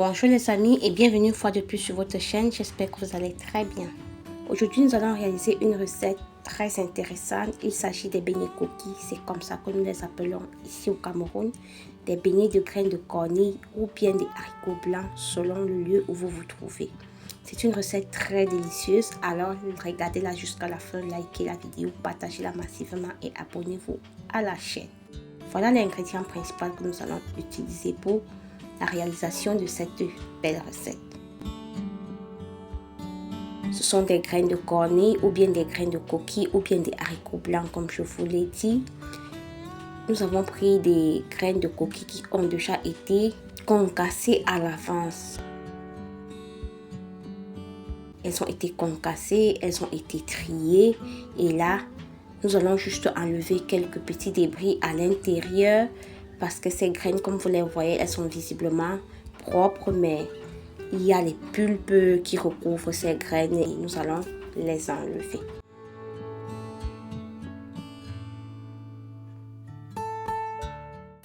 Bonjour les amis et bienvenue une fois de plus sur votre chaîne, j'espère que vous allez très bien. Aujourd'hui nous allons réaliser une recette très intéressante, il s'agit des beignets coquilles, c'est comme ça que nous les appelons ici au Cameroun, des beignets de graines de cornille ou bien des haricots blancs selon le lieu où vous vous trouvez. C'est une recette très délicieuse, alors regardez-la jusqu'à la fin, likez la vidéo, partagez-la massivement et abonnez-vous à la chaîne. Voilà l'ingrédient principal que nous allons utiliser pour la réalisation de cette belle recette. Ce sont des graines de cornille ou bien des graines de coquille ou bien des haricots blancs comme je vous l'ai dit. Nous avons pris des graines de coquille qui ont déjà été concassées à l'avance. Elles ont été concassées, elles ont été triées et là, nous allons juste enlever quelques petits débris à l'intérieur parce que ces graines, comme vous les voyez, elles sont visiblement propres, mais il y a les pulpes qui recouvrent ces graines et nous allons les enlever.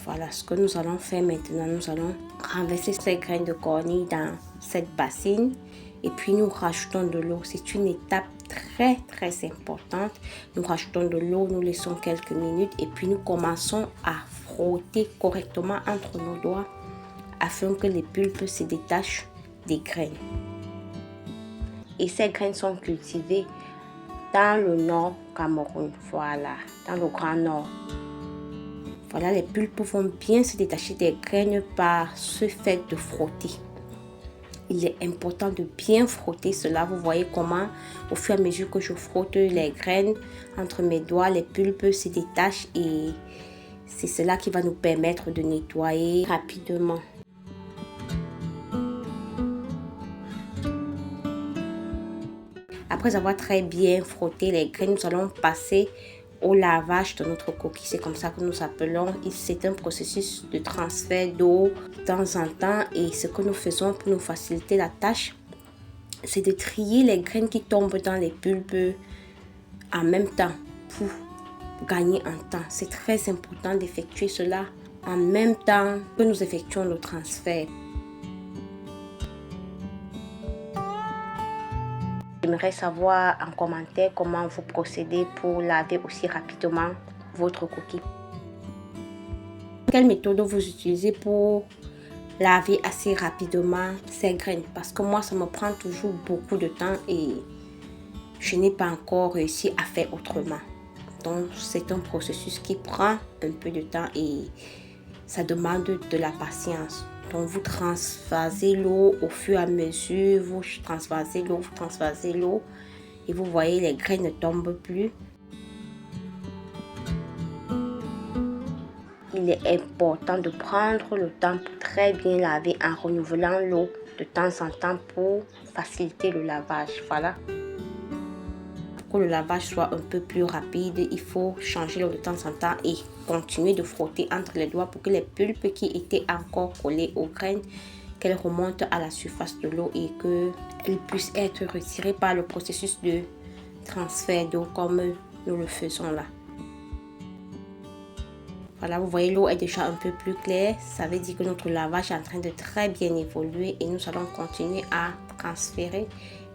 Voilà ce que nous allons faire maintenant. Nous allons renverser ces graines de cornille dans cette bassine et puis nous rajoutons de l'eau. C'est une étape très importante. Nous rajoutons de l'eau, nous laissons quelques minutes et puis nous commençons à frotter correctement entre nos doigts afin que les pulpes se détachent des graines. Et ces graines sont cultivées dans le nord Cameroun, voilà, dans le grand nord. Voilà, les pulpes vont bien se détacher des graines par ce fait de frotter. Il est important de bien frotter cela. Vous voyez comment, au fur et à mesure que je frotte les graines entre mes doigts, les pulpes se détachent et c'est cela qui va nous permettre de nettoyer rapidement. Après avoir très bien frotté les graines, nous allons passer au lavage de notre coquille. C'est comme ça que nous appelons. C'est un processus de transfert d'eau de temps en temps. Et ce que nous faisons pour nous faciliter la tâche, c'est de trier les graines qui tombent dans les pulpes en même temps pour gagner en temps. C'est très important d'effectuer cela en même temps que nous effectuons le transfert. J'aimerais savoir en commentaire comment vous procédez pour laver aussi rapidement votre coquille. Quelle méthode vous utilisez pour laver assez rapidement ces graines? Parce que moi, ça me prend toujours beaucoup de temps et je n'ai pas encore réussi à faire autrement. Donc, c'est un processus qui prend un peu de temps et ça demande de la patience. Donc, vous transvasez l'eau au fur et à mesure, vous transvasez l'eau et vous voyez les graines ne tombent plus. Il est important de prendre le temps pour très bien laver en renouvelant l'eau de temps en temps pour faciliter le lavage. Voilà. Pour que le lavage soit un peu plus rapide, il faut changer l'eau de temps en temps et continuer de frotter entre les doigts pour que les pulpes qui étaient encore collées aux graines, qu'elles remontent à la surface de l'eau et qu'elles puissent être retirées par le processus de transfert d'eau comme nous le faisons là. Voilà, vous voyez, l'eau est déjà un peu plus claire. Ça veut dire que notre lavage est en train de très bien évoluer et nous allons continuer à transférer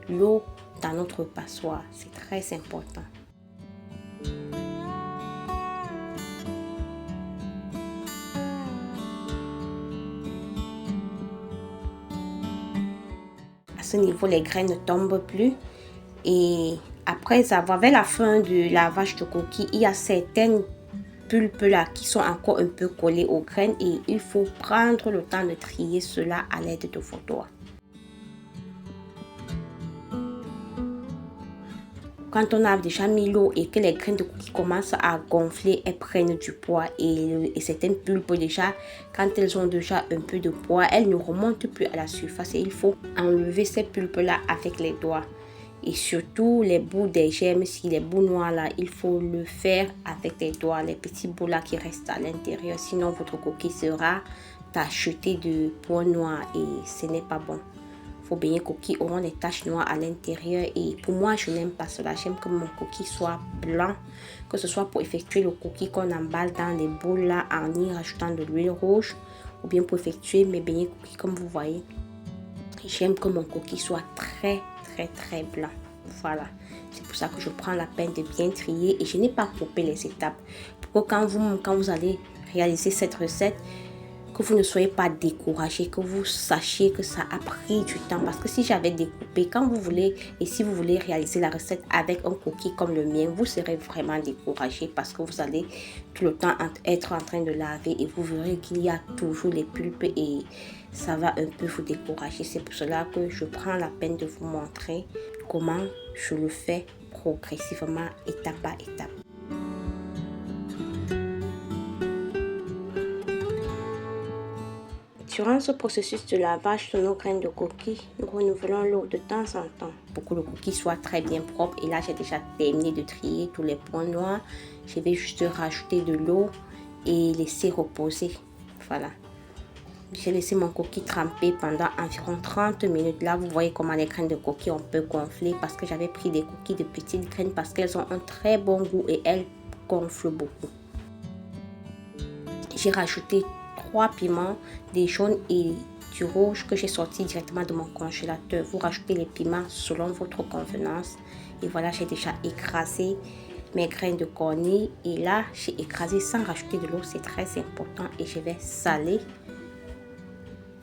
l'eau dans notre passoire. C'est très important. À ce niveau, les graines ne tombent plus. Et après avoir, vers la fin du lavage de coquille, il y a certaines pulpes là qui sont encore un peu collées aux graines et il faut prendre le temps de trier cela à l'aide de vos doigts. Quand on a déjà mis l'eau et que les graines de coquille commencent à gonfler, elles prennent du poids et certaines pulpes déjà, quand elles ont déjà un peu de poids, elles ne remontent plus à la surface et il faut enlever ces pulpes là avec les doigts. Et surtout les bouts des germes, si les bouts noirs là, il faut le faire avec les doigts, les petits bouts là qui restent à l'intérieur, sinon votre coquille sera tachetée de points noirs et ce n'est pas bon. Vos beignets coquilles auront des taches noires à l'intérieur et pour moi je n'aime pas cela. J'aime que mon coquille soit blanc, que ce soit pour effectuer le coquille qu'on emballe dans les boules là en y rajoutant de l'huile rouge ou bien pour effectuer mes beignets coquilles comme vous voyez. J'aime que mon cookie soit très blanc. Voilà, c'est pour ça que je prends la peine de bien trier et je n'ai pas coupé les étapes pour que quand vous allez réaliser cette recette, que vous ne soyez pas découragé, que vous sachiez que ça a pris du temps. Parce que si j'avais découpé, quand vous voulez, et si vous voulez réaliser la recette avec un cookie comme le mien, vous serez vraiment découragé parce que vous allez tout le temps être en train de laver et vous verrez qu'il y a toujours les pulpes et ça va un peu vous décourager. C'est pour cela que je prends la peine de vous montrer comment je le fais progressivement, étape par étape. Durant ce processus de lavage de nos graines de coquille, nous renouvelons l'eau de temps en temps pour que le cookie soit très bien propre. Et là, j'ai déjà terminé de trier tous les points noirs. Je vais juste rajouter de l'eau et laisser reposer. Voilà. J'ai laissé mon cookie tremper pendant environ 30 minutes. Là, vous voyez comment les graines de coquille ont peu gonfler parce que j'avais pris des coquilles de petites graines parce qu'elles ont un très bon goût et elles gonflent beaucoup. J'ai rajouté 3 piments, des jaunes et du rouge que j'ai sorti directement de mon congélateur. Vous rajoutez les piments selon votre convenance. Et voilà, j'ai déjà écrasé mes graines de cornille. Et là, j'ai écrasé sans rajouter de l'eau. C'est très important. Et je vais saler.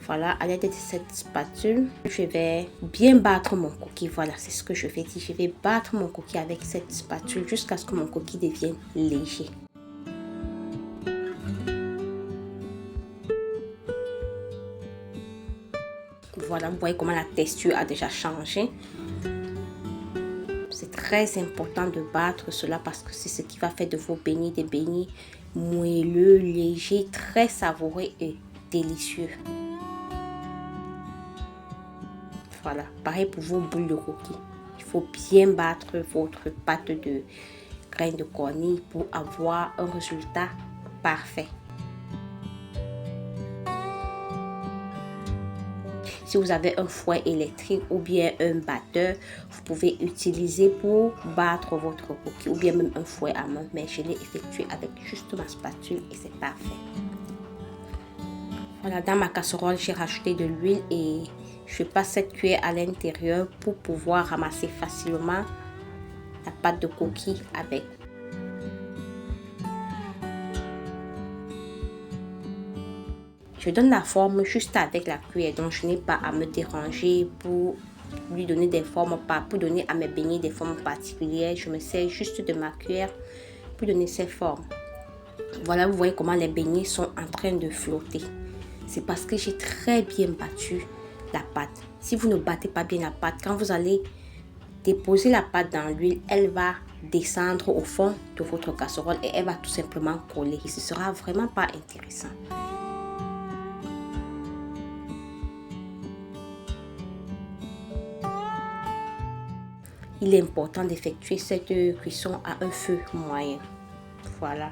Voilà, à l'aide de cette spatule, je vais bien battre mon cookie. Voilà, c'est ce que je vais dire. Je vais battre mon cookie avec cette spatule jusqu'à ce que mon cookie devienne léger. Voilà, vous voyez comment la texture a déjà changé. C'est très important de battre cela parce que c'est ce qui va faire de vos beignets des beignets moelleux, légers, très savoureux et délicieux. Voilà, pareil pour vos boules de cookies. Il faut bien battre votre pâte de graines de cornille pour avoir un résultat parfait. Si vous avez un fouet électrique ou bien un batteur, vous pouvez utiliser pour battre votre cookie ou bien même un fouet à main. Mais je l'ai effectué avec juste ma spatule et c'est parfait. Voilà, dans ma casserole, j'ai rajouté de l'huile et je passe cette cuillère à l'intérieur pour pouvoir ramasser facilement la pâte de cookie avec. Je donne la forme juste avec la cuillère, donc je n'ai pas à me déranger pour lui donner des formes, pour donner à mes beignets des formes particulières. Je me sers juste de ma cuillère pour donner ces formes. Voilà, vous voyez comment les beignets sont en train de flotter. C'est parce que j'ai très bien battu la pâte. Si vous ne battez pas bien la pâte, quand vous allez déposer la pâte dans l'huile, elle va descendre au fond de votre casserole et elle va tout simplement coller. Ce ne sera vraiment pas intéressant. Il est important d'effectuer cette cuisson à un feu moyen. Voilà.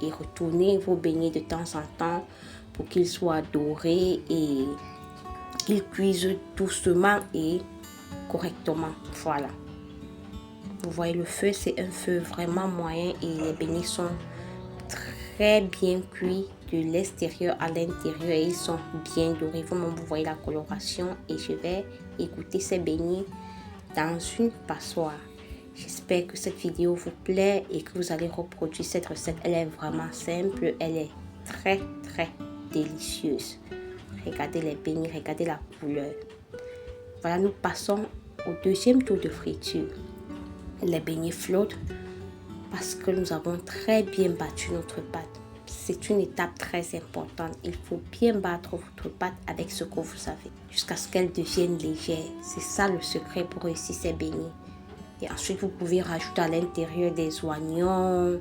Et retournez vos beignets de temps en temps pour qu'ils soient dorés et qu'ils cuisent doucement et correctement. Voilà. Vous voyez, le feu, c'est un feu vraiment moyen et les beignets sont très bien cuits de l'extérieur à l'intérieur et ils sont bien dorés. Vous voyez la coloration et je vais égoutter ces beignets dans une passoire. J'espère que cette vidéo vous plaît et que vous allez reproduire cette recette. Elle est vraiment simple, elle est très délicieuse. Regardez les beignets, regardez la couleur. Voilà, nous passons au deuxième tour de friture. Les beignets flottent parce que nous avons très bien battu notre pâte. C'est une étape très importante. Il faut bien battre votre pâte avec ce que vous avez jusqu'à ce qu'elle devienne légère. C'est ça le secret pour réussir ces beignets. Et ensuite, vous pouvez rajouter à l'intérieur des oignons,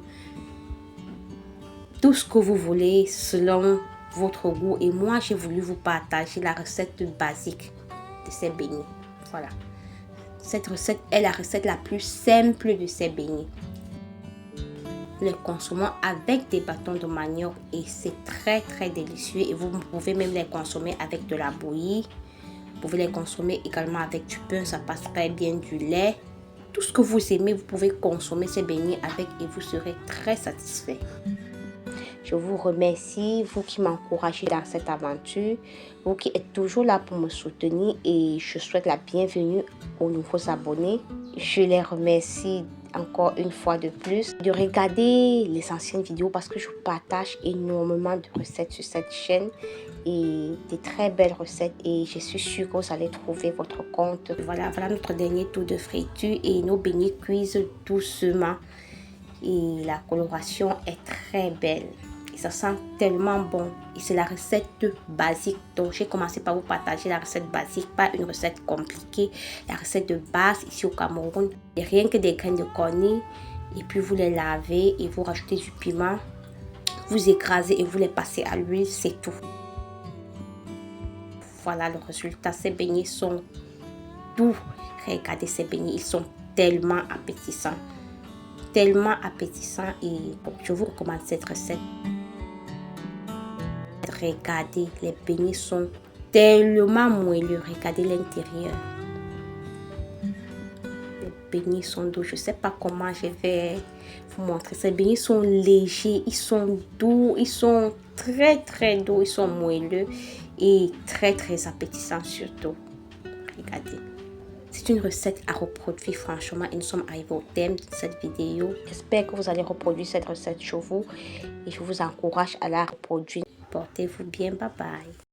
tout ce que vous voulez selon votre goût. Et moi, j'ai voulu vous partager la recette basique de ces beignets. Voilà. Cette recette est la recette la plus simple de ces beignets. Nous les consommons avec des bâtons de manioc et c'est très délicieux. Et vous pouvez même les consommer avec de la bouillie. Vous pouvez les consommer également avec du pain, ça passe très bien, du lait. Tout ce que vous aimez, vous pouvez consommer ces beignets avec et vous serez très satisfait. Je vous remercie, vous qui m'encouragez dans cette aventure, vous qui êtes toujours là pour me soutenir et je souhaite la bienvenue aux nouveaux abonnés. Je les remercie encore une fois de plus de regarder les anciennes vidéos parce que je partage énormément de recettes sur cette chaîne et des très belles recettes et je suis sûre que vous allez trouver votre compte. Voilà notre dernier tour de friture et nos beignets cuisent doucement et la coloration est très belle. Ça sent tellement bon et c'est la recette basique. Donc j'ai commencé par vous partager la recette basique, pas une recette compliquée. La recette de base ici au Cameroun. Et rien que des graines de cornille et puis vous les lavez et vous rajoutez du piment. Vous écrasez et vous les passez à l'huile, c'est tout. Voilà le résultat. Ces beignets sont doux. Regardez ces beignets, ils sont tellement appétissants. Tellement appétissants et bon, je vous recommande cette recette. Regardez, les beignets sont tellement moelleux. Regardez l'intérieur. Les beignets sont doux. Je ne sais pas comment je vais vous montrer. Ces beignets sont légers, ils sont doux, ils sont très doux, ils sont moelleux et très appétissants surtout. Regardez. C'est une recette à reproduire franchement et nous sommes arrivés au thème de cette vidéo. J'espère que vous allez reproduire cette recette chez vous et je vous encourage à la reproduire. Portez-vous bien, bye bye.